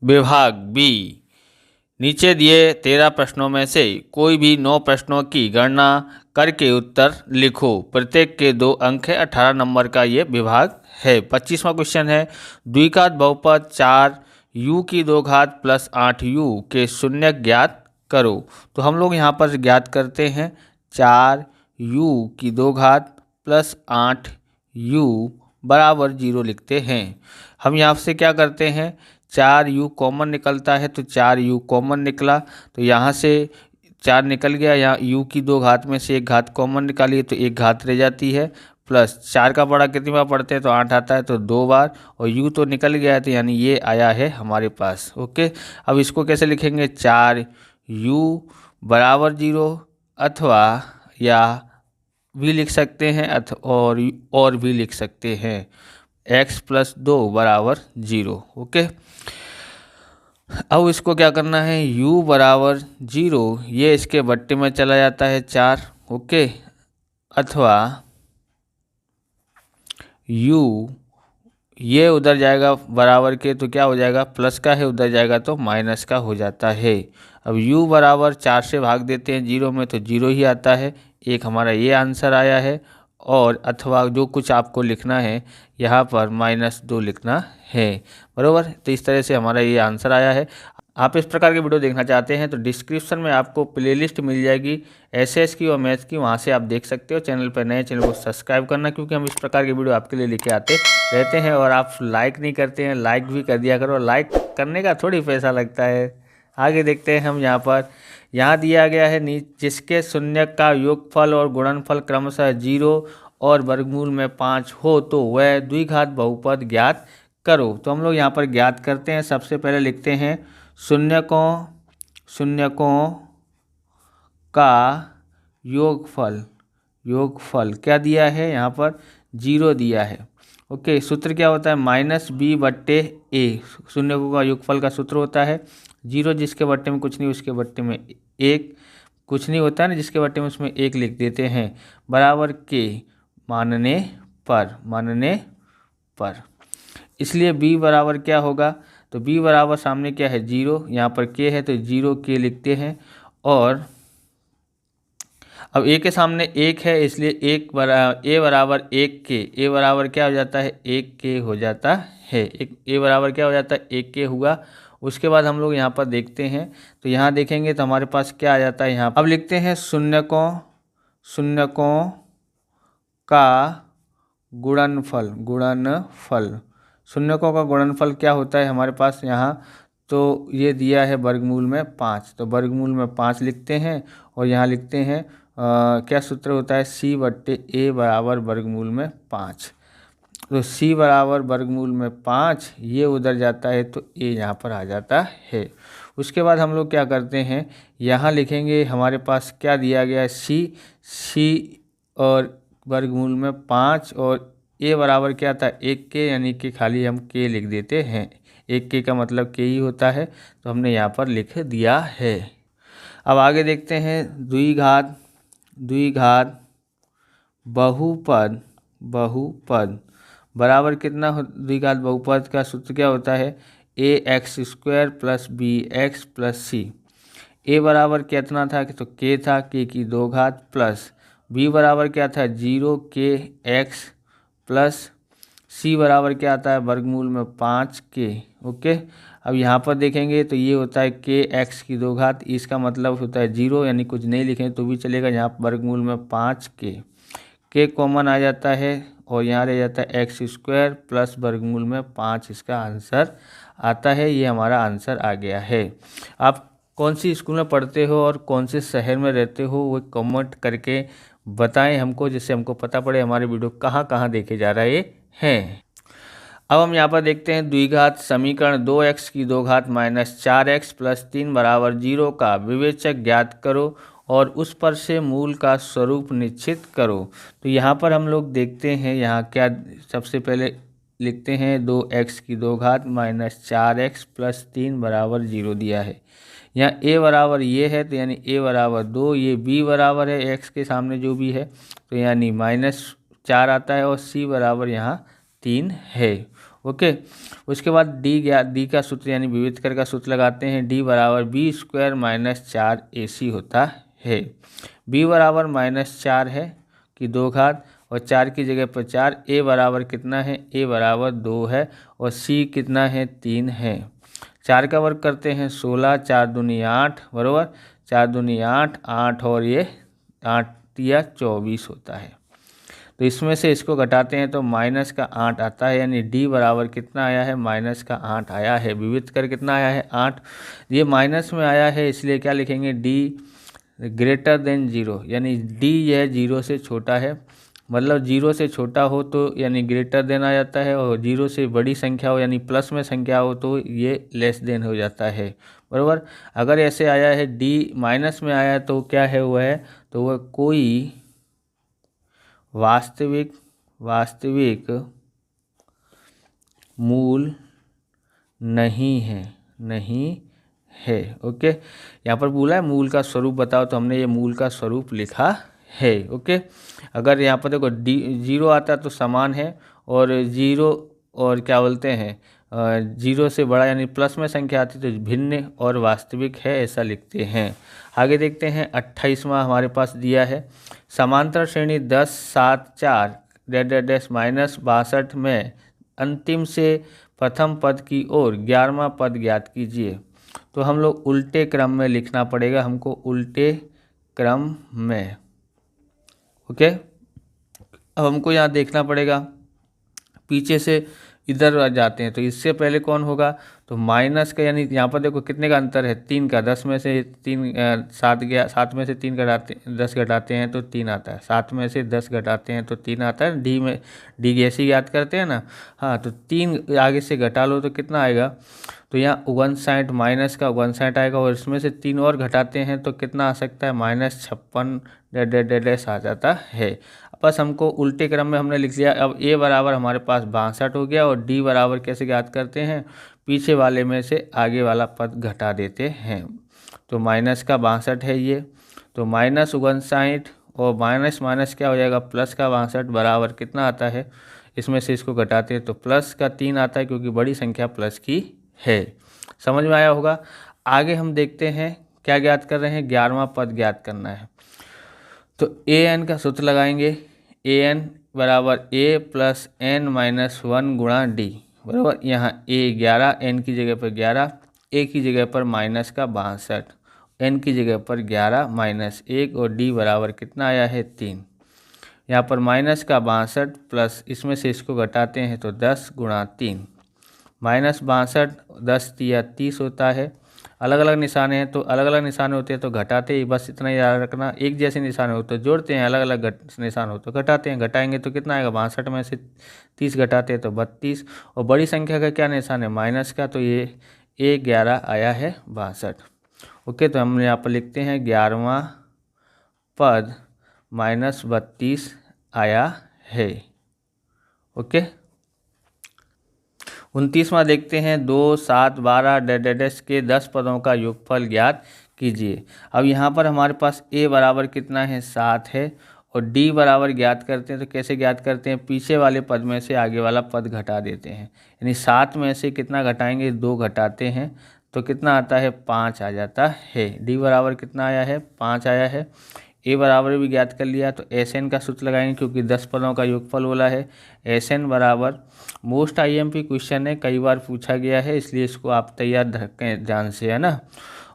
विभाग बी, नीचे दिए 13 प्रश्नों में से कोई भी 9 प्रश्नों की गणना करके उत्तर लिखो। प्रत्येक के 2 अंक है। 18 नंबर का ये विभाग है। 25वां क्वेश्चन है, द्विघात बहुपद 4u की 2 घात प्लस 8u के शून्य ज्ञात करो। तो हम लोग यहाँ पर ज्ञात करते हैं 4u की 2 घात प्लस 8u बराबर 0 लिखते हैं। हम यहाँ से क्या करते हैं, 4u कॉमन निकलता है तो 4u कॉमन निकला, तो यहाँ से 4 निकल गया, यहाँ u की 2 घात में से 1 घात कॉमन निकालिए तो 1 घात रह जाती है, प्लस 4 का बड़ा कितनी बार पढ़ते हैं तो 8 आता है तो 2 बार, और u तो निकल गया है तो यानी ये आया है हमारे पास। ओके, अब इसको कैसे लिखेंगे, 4u बराबर 0 अथवा या भी लिख सकते हैं और भी लिख सकते हैं x प्लस 2 बराबर 0। ओके, अब इसको क्या करना है, u बराबर 0 ये इसके बट्टे में चला जाता है 4। ओके, अथवा u ये उधर जाएगा बराबर के तो क्या हो जाएगा, प्लस का है, उधर जाएगा तो माइनस का हो जाता है। अब u बराबर 4 से भाग देते हैं 0 में तो 0 ही आता है। एक हमारा ये आंसर आया है, और अथवा जो कुछ आपको लिखना है यहाँ पर -2 लिखना है, बराबर। तो इस तरह से हमारा ये आंसर आया है। आप इस प्रकार के वीडियो देखना चाहते हैं तो डिस्क्रिप्शन में आपको प्लेलिस्ट मिल जाएगी एसएस की और मैथ्स की, वहाँ से आप देख सकते हो। चैनल पर नए, चैनल को सब्सक्राइब करना, क्योंकि हम इस प्रकार के वीडियो आपके लिए लेके आते रहते हैं। और आप लाइक नहीं करते हैं, लाइक भी कर दिया करो, लाइक करने का थोड़ी पैसा लगता है। आगे देखते हैं हम यहाँ पर, यहाँ दिया गया है जिसके शून्य का योगफल और गुणनफल क्रमशः 0 और वर्गमूल में 5 हो तो वह द्विघात बहुपद ज्ञात करो। तो हम लोग यहाँ पर ज्ञात करते हैं। सबसे पहले लिखते हैं शून्यकों का योगफल क्या दिया है, यहाँ पर 0 दिया है। ओके, सूत्र क्या होता है, -b/a। शून्यकों का योगफल का सूत्र होता है 0, जिसके बट्टे में कुछ नहीं उसके बट्टे में 1, कुछ नहीं होता है ना जिसके बट्टे में उसमें 1 लिख देते हैं, बराबर के मानने पर। इसलिए b बराबर क्या होगा, तो b बराबर सामने क्या है 0, यहाँ पर k है तो 0 k लिखते हैं। और अब a के सामने 1 है, इसलिए a बराबर 1k, a बराबर क्या हो जाता है 1k हो जाता है। a बराबर क्या हो जाता है 1k हुआ। उसके बाद हम लोग यहाँ पर देखते हैं, तो यहाँ देखेंगे तो हमारे पास क्या आ जाता है, यहाँ अब लिखते हैं शून्यकों का गुणनफल। शून्यकों का गुणनफल क्या होता है हमारे पास यहाँ, तो ये दिया है वर्गमूल में 5, तो वर्गमूल में 5 लिखते हैं। और यहाँ लिखते हैं क्या सूत्र होता है, c/a बराबर वर्गमूल में 5। तो c बराबर वर्गमूल में 5, ये उधर जाता है तो a यहाँ पर आ जाता है। उसके बाद हम लोग क्या करते हैं, यहाँ लिखेंगे हमारे पास क्या दिया गया है, c और वर्गमूल में 5, और a बराबर क्या था 1k, यानी कि खाली हम k लिख देते हैं। 1k का मतलब k ही होता है, तो हमने यहाँ पर लिख दिया है। अब आगे देखते हैं, द्विघात बहुपद बराबर कितना, द्विघात बहुपद का सूत्र क्या होता है, ax² + bx + c। a बराबर कितना था, तो k था, k की 2 घात, प्लस b बराबर क्या था 0kx, प्लस c बराबर क्या आता है वर्गमूल में 5k। ओके, अब यहाँ पर देखेंगे तो ये होता है kx की 2 घात, इसका मतलब होता है 0, यानी कुछ नहीं लिखें तो भी चलेगा। यहाँ वर्गमूल में 5k, k कॉमन आ जाता है और यहाँ रह जाता है x² प्लस वर्गमूल में 5, इसका आंसर आता है। ये हमारा आंसर आ गया है। आप कौन सी स्कूल में पढ़ते हो और कौन से शहर में रहते हो, वो कमेंट करके बताएं हमको, जिससे हमको पता पड़े हमारे वीडियो कहाँ कहाँ देखे जा रहे हैं। अब हम यहाँ पर देखते हैं, द्विघात समीकरण 2x की 2 घात -4x + 3 बराबर 0 का विवेचक ज्ञात करो और उस पर से मूल का स्वरूप निश्चित करो। तो यहाँ पर हम लोग देखते हैं, यहाँ क्या सबसे पहले लिखते हैं, 2x की 2 घात -4x + 3 बराबर 0 दिया है। यहाँ a बराबर ये है तो यानी a बराबर 2, ये b बराबर है x के सामने जो भी है, तो यानी -4 आता है, और c बराबर यहाँ 3 है। ओके। उसके बाद डी का सूत्र यानी विविधकर का सूत्र लगाते हैं। डी बराबर बी स्क्वायर माइनस 4ac होता है। बी बराबर -4 है कि 2 घात और 4 की जगह पर 4। ए बराबर कितना है? ए बराबर 2 है और सी कितना है? 3 है। 4 का वर्ग करते हैं 16, 4 दूनी 8 बराबर 4 दूनी 8, 8 और ये 8 या 24 होता है। तो इसमें से इसको घटाते हैं तो -8 आता है, यानी डी बराबर कितना आया है? -8 आया है। विविध कर कितना आया है? 8। ये माइनस में आया है इसलिए क्या लिखेंगे? डी ग्रेटर देन 0, यानी डी यह 0 से छोटा है। मतलब 0 से छोटा हो तो यानी ग्रेटर देन आ जाता है, और 0 से बड़ी संख्या हो यानी प्लस में संख्या हो तो ये लेस देन हो जाता है, बराबर। अगर ऐसे आया है डी माइनस में आया है तो क्या है? वह है तो वह कोई वास्तविक मूल नहीं है। ओके, यहाँ पर बोला है मूल का स्वरूप बताओ, तो हमने ये मूल का स्वरूप लिखा है। ओके, अगर यहाँ पर देखो डी 0 आता तो समान है, और 0 और क्या बोलते हैं 0 से बड़ा यानी प्लस में संख्या आती तो भिन्न और वास्तविक है, ऐसा लिखते हैं। आगे देखते हैं 28वां हमारे पास दिया है। समांतर श्रेणी 10, 7, 4 -62 में अंतिम से प्रथम पद की ओर 11वां पद ज्ञात कीजिए। तो हम लोग उल्टे क्रम में लिखना पड़ेगा हमको, उल्टे क्रम में। ओके, अब हमको यहाँ देखना पड़ेगा, पीछे से इधर आ जाते हैं तो इससे पहले कौन होगा? तो माइनस का, यानी यहाँ पर देखो कितने का अंतर है? 3 का। 10 में से 3 7 गया, 7 में से 3 घटाते 10 घटाते हैं तो 3 आता है। 7 में से 10 घटाते हैं तो 3 आता है। डी में डी ऐसे याद करते हैं ना। हाँ, तो 3 आगे से घटा लो तो कितना आएगा? तो यहाँ 59 माइनस का 59 आएगा, और इसमें से 3 और घटाते हैं तो कितना आ सकता है? -56 आ जाता है। बस हमको उल्टे क्रम में हमने लिख लिया। अब ए बराबर हमारे पास 62 हो गया, और डी बराबर कैसे ज्ञात करते हैं? पीछे वाले में से आगे वाला पद घटा देते हैं। तो माइनस का 62 है ये, तो -59 और माइनस माइनस क्या हो जाएगा? प्लस का 62 बराबर कितना आता है? इसमें से इसको घटाते हैं तो प्लस का 3 आता है, क्योंकि बड़ी संख्या प्लस की है। समझ में आया होगा। आगे हम देखते हैं क्या ज्ञात कर रहे हैं? 11वां पद ज्ञात करना है। तो ए एन का सूत्र लगाएंगे। ए एन बराबर ए प्लस एन माइनस 1 गुणा डी, बराबर। यहाँ ए 11, एन की जगह पर 11, ए की जगह पर माइनस का 62, एन की जगह पर 11 माइनस 1, और डी बराबर कितना आया है? 3। यहाँ पर माइनस का 62 प्लस इसमें से इसको घटाते हैं तो 10 गुणा 3, -62 10 या 30 होता है। अलग अलग निशाने हैं तो अलग अलग निशाने होते हैं तो घटाते ही, बस इतना याद रखना। एक जैसे निशाने हो तो जोड़ते हैं, अलग अलग निशान हो तो घटाते हैं। घटाएंगे तो कितना आएगा? 62 में से 30 घटाते हैं तो 32, और बड़ी संख्या का क्या निशान है? माइनस का, तो ये A11 आया है 62। ओके, तो हम यहाँ पर लिखते हैं 11वां पद -32 आया है। ओके, 29वां देखते हैं। 2, 7, 12 डैश के 10 पदों का योगफल ज्ञात कीजिए। अब यहाँ पर हमारे पास a बराबर कितना है? 7 है, और d बराबर ज्ञात करते हैं तो कैसे ज्ञात करते हैं? पीछे वाले पद में से आगे वाला पद घटा देते हैं, यानी 7 में से कितना घटाएंगे? 2 घटाते हैं तो कितना आता है? 5 आ जाता है। d बराबर कितना आया है? 5 आया है। ए बराबर भी ज्ञात कर लिया, तो एस एन का सूत्र लगाएंगे, क्योंकि 10 पदों का योगफल बोला है। एस एन बराबर मोस्ट आईएमपी क्वेश्चन है, कई बार पूछा गया है, इसलिए इसको आप तैयार रखें ध्यान से, है ना।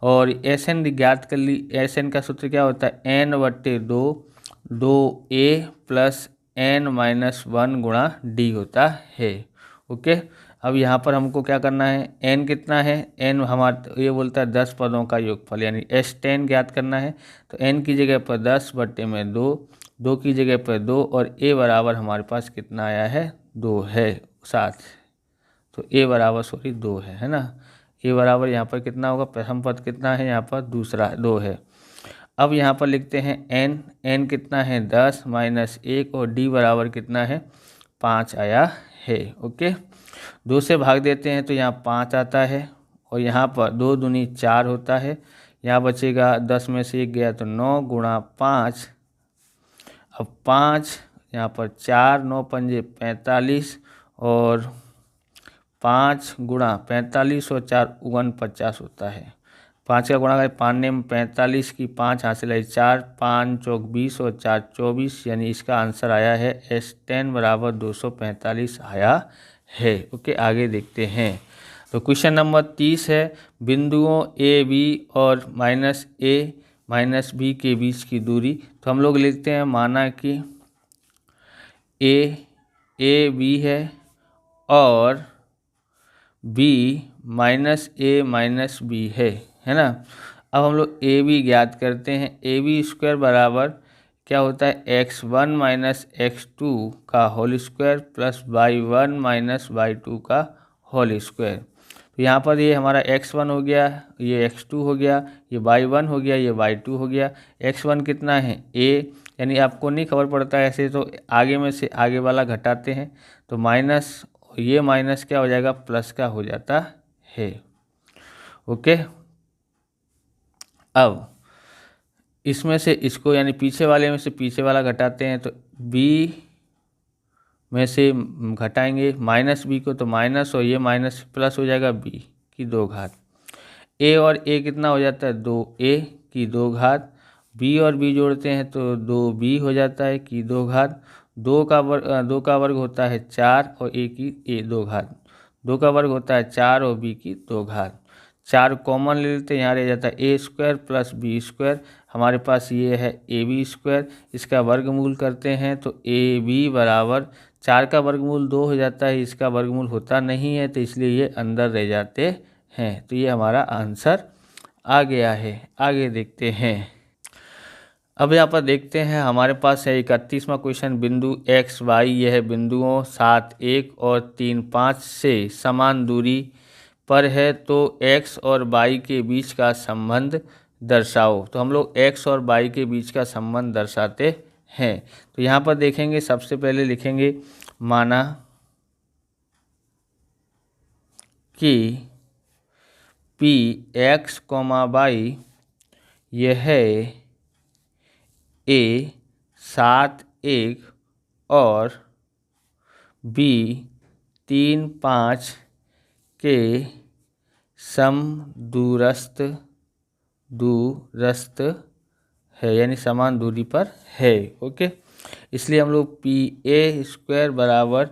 और एस एन ज्ञात कर ली। एस एन का सूत्र क्या होता है? n/2 2a प्लस n-1 गुणा डी होता है। ओके, अब यहाँ पर हमको क्या करना है? n कितना है? n हमारा ये बोलता है 10 पदों का योगफल, यानी S10 ज्ञात करना है। तो n की जगह पर 10/2, 2 की जगह पर 2, और a बराबर हमारे पास कितना आया है? 2 है, 7। तो a बराबर 2 है ना। a बराबर यहाँ पर कितना होगा? प्रथम पद कितना है? यहाँ पर दूसरा 2 है। अब यहाँ पर लिखते हैं n कितना है? 10 माइनस 1, और d बराबर कितना है? 5 आया है। ओके, 2 से भाग देते हैं तो यहाँ 5 आता है, और यहाँ पर 2 दूनी 4 होता है। यहाँ बचेगा 10 में से 1 गया तो 9 गुणा 5। अब 5 यहाँ पर 4, 9 पंजे 45, और 5 गुणा 45 और 4 49 होता है। 5 का गुणा करें 5 में 45 की 5 हासिल है 4, 5 चौक 20 और 4 24, यानी इसका आंसर आया है S10 बराबर 245 आया है। ओके, आगे देखते हैं। तो क्वेश्चन नंबर 30 है, बिंदुओं ए बी और -a -b के बीच की दूरी। तो हम लोग लिखते हैं, माना कि ए बी है और b -a -b है ना। अब हम लोग ए बी ज्ञात करते हैं। ए बी स्क्वायर बराबर क्या होता है, x1 -x2 का whole square plus y1 -y2 का होल स्क्वायर। तो यहाँ पर ये हमारा x1 हो गया, ये x2 हो गया, ये y1 हो गया, ये y2 हो गया। x1 कितना है a, यानी आपको नहीं खबर पड़ता है ऐसे, तो आगे में से आगे वाला घटाते हैं, तो माइनस, ये माइनस क्या हो जाएगा, प्लस का हो जाता है। ओके, अब इसमें से इसको, यानी पीछे वाले में से पीछे वाला घटाते हैं, तो b में से घटाएंगे माइनस b को, तो माइनस और ये माइनस प्लस हो जाएगा b की 2 घात। a और a कितना हो जाता है, 2a की 2 घात। b और b जोड़ते हैं तो 2b हो जाता है की 2 घात। 2 का वर्ग होता है 4 और a की 2 घात। 2 का वर्ग होता है 4 और b की 2 घात। 4 कॉमन ले लेते हैं, यहाँ रह जाता है ए स्क्वायर प्लस बी स्क्वायर। हमारे पास ये है ए बी स्क्वायर, इसका वर्गमूल करते हैं तो ए बी बराबर 4 का वर्गमूल 2 हो जाता है, इसका वर्गमूल होता नहीं है, तो इसलिए ये अंदर रह जाते हैं। तो ये हमारा आंसर आ गया है। आगे देखते हैं। अब यहाँ पर देखते हैं, हमारे पास है 31वां क्वेश्चन, बिंदु एक्स वाई, यह बिंदुओं 7 1 और 3 5 से समान दूरी पर है, तो x और y के बीच का संबंध दर्शाओ। तो हम लोग x और y के बीच का संबंध दर्शाते हैं। तो यहाँ पर देखेंगे, सबसे पहले लिखेंगे, माना कि p x, y यह है a 7 1 और b 3 5 के समदूरस्थ है, यानी समान दूरी पर है। ओके, इसलिए हम लोग पी ए स्क्वायर बराबर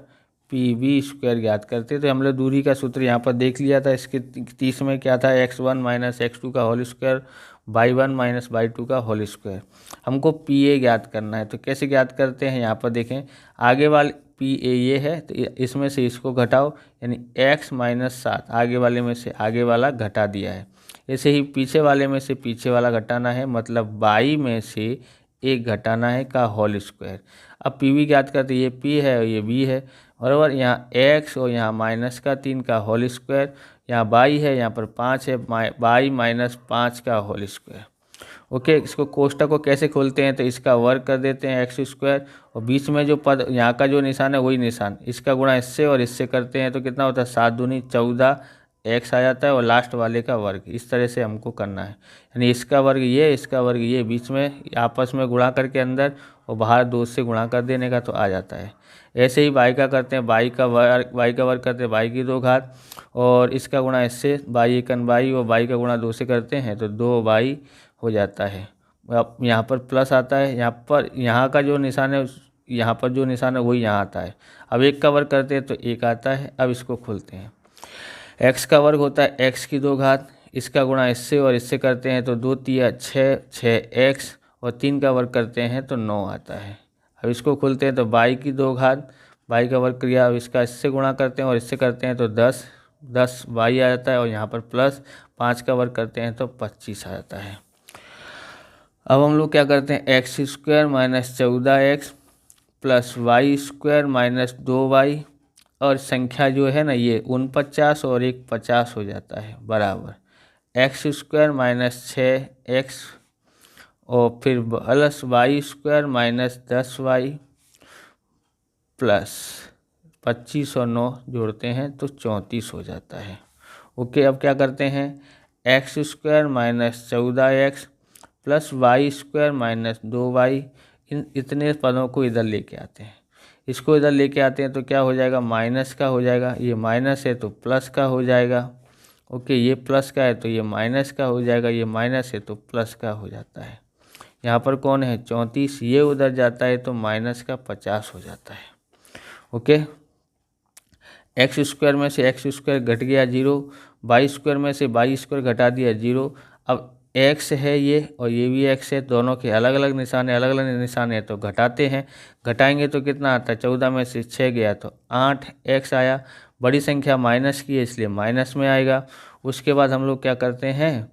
पी बी स्क्वायर ज्ञात करते हैं। तो हम लोग दूरी का सूत्र यहाँ पर देख लिया था। इसके 30 में क्या था, x1 -x2 का होल स्क्वायर, y1 -y2 का होल स्क्वायर। हमको पी ए ज्ञात करना है, तो कैसे ज्ञात करते हैं, यहाँ पर देखें, आगे वाले पी ए ये है, तो इसमें से इसको घटाओ, यानी x -7 आगे वाले में से आगे वाला घटा दिया है। ऐसे ही पीछे वाले में से पीछे वाला घटाना है, मतलब y में से एक घटाना है का होल स्क्वायर। अब पी वी ज्ञात करते, ये p है और ये b है, बराबर। यहाँ x और यहाँ -3 का होल स्क्वायर, यहाँ y है, यहाँ पर 5 है, y -5 का होल स्क्वायर। ओके, इसको कोष्टक को कैसे खोलते हैं, तो इसका वर्ग कर देते हैं x स्क्वायर, और बीच में जो पद, यहाँ का जो निशान है वही निशान, इसका गुणा इससे और इससे करते हैं, तो कितना होता है, 7 दूनी 14 x आ जाता है, और लास्ट वाले का वर्ग। इस तरह से हमको करना है, यानी इसका वर्ग ये, इसका वर्ग ये, बीच में आपस में गुणा करके अंदर और बाहर 2 से गुणा कर देने का, तो आ जाता है। ऐसे ही y का करते हैं, y का वर्ग करते हैं y की 2 घात, और इसका गुणा इससे, y एकन y, और y का गुणा 2 से करते हैं तो 2y हो जाता है। अब यहाँ पर प्लस आता है, यहाँ का जो निशान है, यहाँ पर जो निशान है वही यहाँ आता है। अब 1 का वर्ग करते हैं तो 1 आता है। अब इसको खोलते हैं, x का वर्ग होता है x की 2 घात, इसका गुणा इससे और इससे करते हैं तो 2 3 6 6x, और 3 का वर्ग करते हैं तो 9 आता है। अब इसको खोलते हैं तो y की 2 घात, y का वर्ग किया, अब इसका इससे गुणा करते हैं और इससे करते हैं तो 10 y आ जाता है, और यहाँ पर प्लस 5 का वर्ग करते हैं तो 25 आ जाता है। अब हम लोग क्या करते हैं, x square -14x plus Y square -2y, और संख्या जो है ना ये 49 और 1 50 हो जाता है, बराबर x स्क्वायर -6x और फिर plus Y square -10y plus 25 और 9 जोड़ते हैं तो 34 हो जाता है। ओके, अब क्या करते हैं, x square -14x plus Y square -2y, इन इतने पदों को इधर लेके आते हैं। इसको इधर लेके आते हैं तो क्या हो जाएगा, माइनस का हो जाएगा, ये माइनस है तो प्लस का हो जाएगा। ओके, ये प्लस का है तो ये माइनस का हो जाएगा, ये माइनस है तो प्लस का हो जाता है। यहाँ पर कौन है 34, ये उधर जाता है तो माइनस का 50 हो जाता है। ओके, एक्स स्क्वायर में से एक्स स्क्वायर घट गया 0, वाई स्क्वायर में से वाई स्क्वायर घटा दिया 0। अब एक्स है ये और ये भी एक्स है, दोनों के अलग अलग निशान है, अलग अलग निशान है तो घटाते हैं। घटाएंगे तो कितना आता है, 14 में से 6 गया तो 8 एक्स आया। बड़ी संख्या माइनस की है इसलिए माइनस में आएगा। उसके बाद हम लोग क्या करते हैं,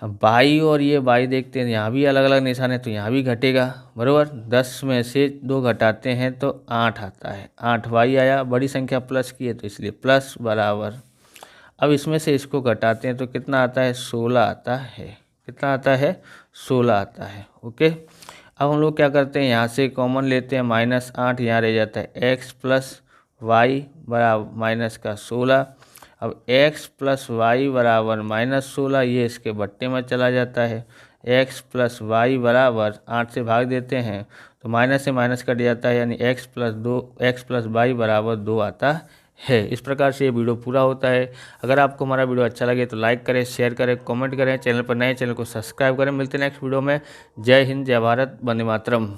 बाई और ये बाई देखते हैं, यहाँ भी अलग अलग निशान है तो यहाँ भी घटेगा, बराबर। 10 में से 2 घटाते हैं तो 8 आता है, 8 वाई आया। बड़ी संख्या प्लस की है तो इसलिए प्लस बराबर। अब इसमें से इसको घटाते हैं तो कितना आता है, 16 आता है। कितना आता है, 16 आता है। ओके, अब हम लोग क्या करते हैं, यहाँ से कॉमन लेते हैं, -8 यहाँ रह जाता है, x प्लस वाई बराबर माइनस का 16। अब x प्लस वाई बराबर -16, ये इसके बट्टे में चला जाता है। x प्लस वाई बराबर 8 से भाग देते हैं तो माइनस से माइनस कट जाता है, यानी x प्लस वाई बराबर 2 आता है। इस प्रकार से ये वीडियो पूरा होता है। अगर आपको हमारा वीडियो अच्छा लगे तो लाइक करें, शेयर करें, कमेंट करें। चैनल पर नए चैनल को सब्सक्राइब करें। मिलते हैं नेक्स्ट वीडियो में। जय हिंद, जय भारत, वंदे मातरम।